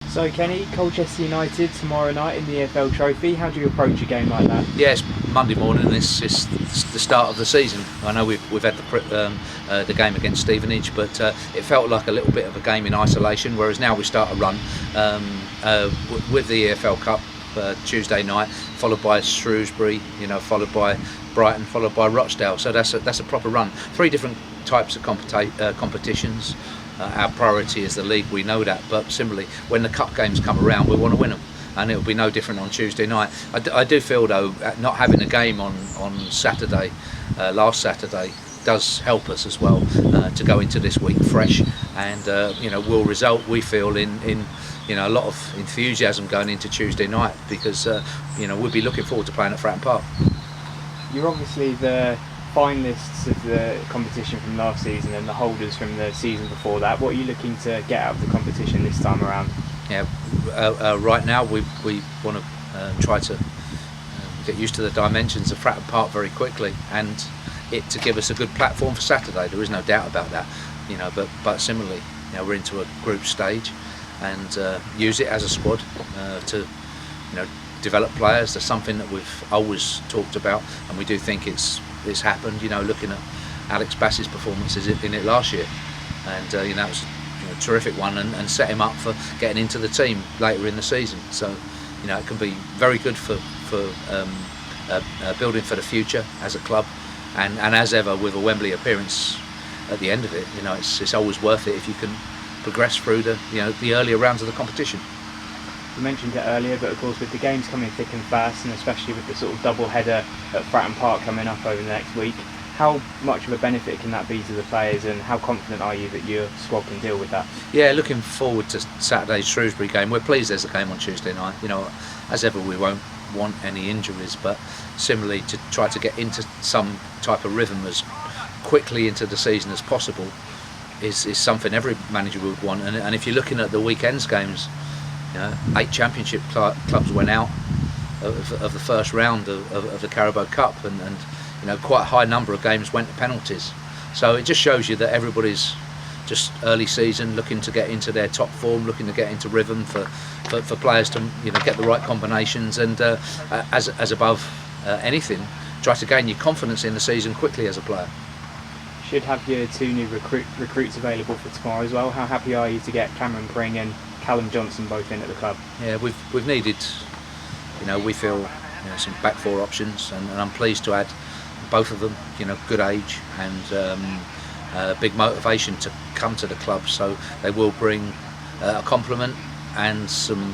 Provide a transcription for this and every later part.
So Kenny, Colchester United tomorrow night in the EFL Trophy. How do you approach a game like that? Yeah, it's Monday morning. It's the start of the season. I know we've had the game against Stevenage, but it felt like a little bit of a game in isolation. Whereas now we start a run with the EFL Cup Tuesday night, followed by Shrewsbury, followed by Brighton, followed by Rochdale. So that's a proper run. 3 different types of competitions. Our priority is the league, we know that, but similarly, when the cup games come around, we want to win them, and it'll be no different on Tuesday night. I do feel though, not having a game on Saturday, last Saturday, does help us as well to go into this week fresh, and will result, we feel, in a lot of enthusiasm going into Tuesday night, because we'll be looking forward to playing at Fratton Park. You're obviously the finalists of the competition from last season and the holders from the season before that. What are you looking to get out of the competition this time around? Yeah, right now we want to try to get used to the dimensions of Fratton Park very quickly, and it to give us a good platform for Saturday. There is no doubt about that, but similarly, we're into a group stage, and use it as a squad to develop players. That's something that we've always talked about, and we do think it's happened. Looking at Alex Bass's performances in it last year, and it was a terrific one, and set him up for getting into the team later in the season. So it can be very good for building for the future as a club, and as ever with a Wembley appearance at the end of it, it's always worth it if you can progress through the earlier rounds of the competition. You mentioned it earlier, but of course with the games coming thick and fast, and especially with the sort of double header at Fratton Park coming up over the next week, how much of a benefit can that be to the players, and how confident are you that your squad can deal with that? Yeah, looking forward to Saturday's Shrewsbury game. We're pleased there's a game on Tuesday night. As ever, we won't want any injuries, but similarly, to try to get into some type of rhythm as quickly into the season as possible is something every manager would want. And if you're looking at the weekend's games, 8 championship clubs went out of the first round of the Carabao Cup, and quite a high number of games went to penalties. So it just shows you that everybody's just early season, looking to get into their top form, looking to get into rhythm for players to get the right combinations, and as above anything, try to gain your confidence in the season quickly as a player. Should have your 2 new recruits available for tomorrow as well. How happy are you to get Cameron Pring and Callum Johnson both in at the club? Yeah, we've needed, we feel, some back 4 options, and I'm pleased to add both of them. Good age and big motivation to come to the club, so they will bring a complement and some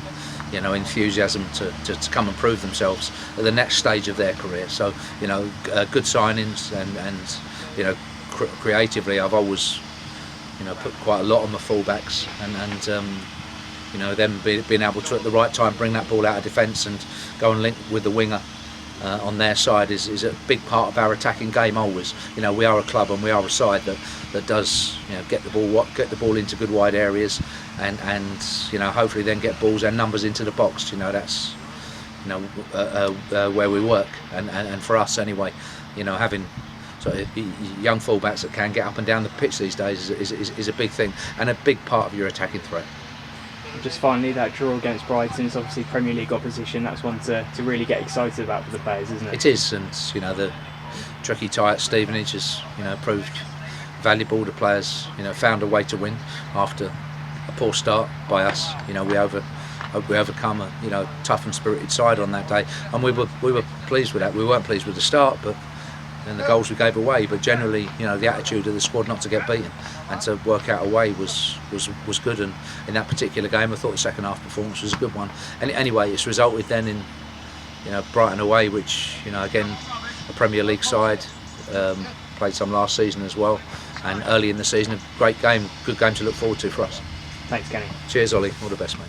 enthusiasm to come and prove themselves at the next stage of their career. So good signings, and creatively I've always put quite a lot on the fullbacks, and them being able to at the right time bring that ball out of defence and go and link with the winger on their side is a big part of our attacking game always. We are a club, and we are a side that does get the ball into good wide areas, and hopefully then get balls and numbers into the box. That's where we work, and for us anyway, having sort of young fullbacks that can get up and down the pitch these days is a big thing, and a big part of your attacking threat. Just finally, that draw against Brighton is obviously Premier League opposition. That's one to really get excited about for the players, isn't it? It is, and the tricky tie at Stevenage has proved valuable. The players found a way to win after a poor start by us. We overcome a tough and spirited side on that day, and we were pleased with that. We weren't pleased with the start, but and the goals we gave away, but generally, the attitude of the squad not to get beaten and to work out a way was good. And in that particular game, I thought the second half performance was a good one. And anyway, it's resulted then in Brighton away, which again, a Premier League side, played some last season as well, and early in the season, a great game, good game to look forward to for us. Thanks, Kenny. Cheers, Ollie. All the best, mate.